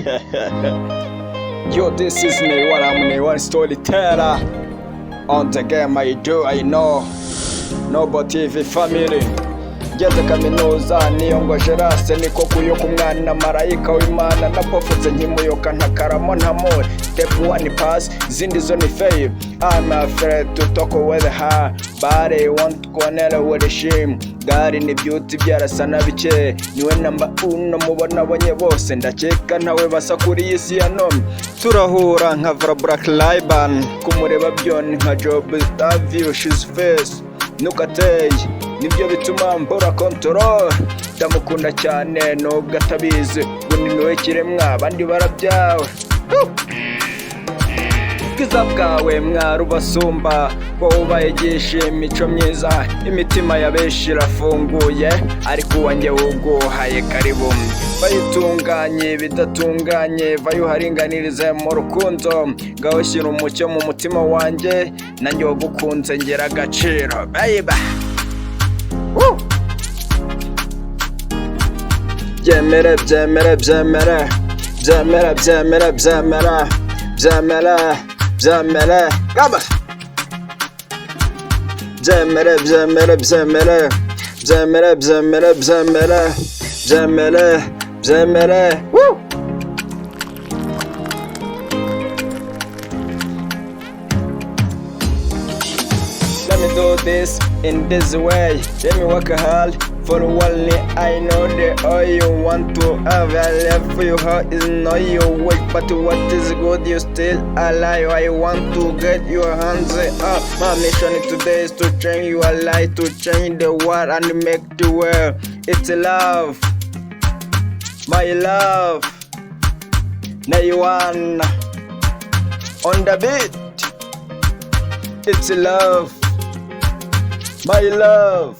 Yo, this is Neione, I'm Neione storyteller. On the game I know. Nobo TV family. Ngeze kaminuza niyongoje rase niko kuyoka umwana marayika w'Imana napofutse nkimuyoka ntakaramo ntamore. Step 1 pass, izindi zo ni fail. I'm afraid to talk with her, but I want to connect with shame. Gari ni beauty byarasa na bike, niwe namba 1 mubona abonye bose, ndakeka ntawe basa kuri iyi si ya none. Turahura nkavura Black Liban, kumureba byone nka job interview, she's face nukateye, nibyo bituma mbora control. Ndamukunda cyane nubwo atabizi, buniniwe kiremwa abandi barabyawe. Bwiza bwawe mwarubasumba, wowe ubayigisha imico myiza, imitima ya benshi irafunguye, ariko uwanjye wuguhaye karibu. Bayitunganye bidatunganye, bayuharinganirize mu rukundo, ngaho shyira umucyo mu mutima wanjye, nanjye wagukunze ngera agaciro. Bayiba byemere byemere byemere byemere byemere byemere byemere byemere gaba byemere byemere byemere byemere byemere byemere byemere byemere. Let me do this in this way. Let me work hard for only I know that all you want to have a left for your heart is not your way, but what is good you still alive. I want to get your hands up. My mission today is to change your life, to change the world and make the world. It's love, my love. Neione on the beat. It's love, my love.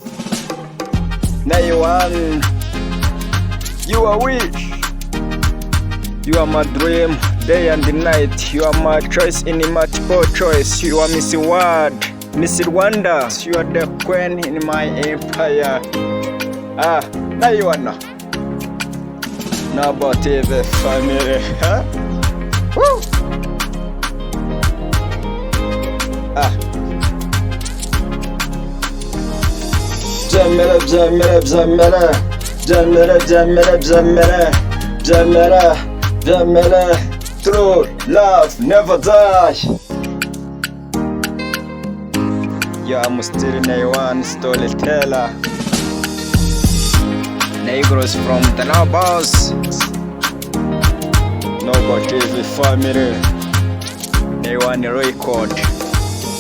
Neione, you are wish, you are my dream, day and night. You are my choice in multiple choice. You are Miss World, Miss Rwanda. You are the queen in my empire. Neione, Nobo TV family. Woo! Byemere byemere byemere byemere byemere byemere byemere byemere. True love never die. Yeah, I'm still Neione storyteller. Negroes from the Nobos. Nobo TV family. Neione record.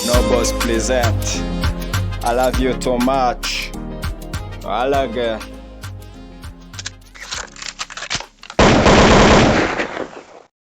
Nobos present. I love you too much. I like it.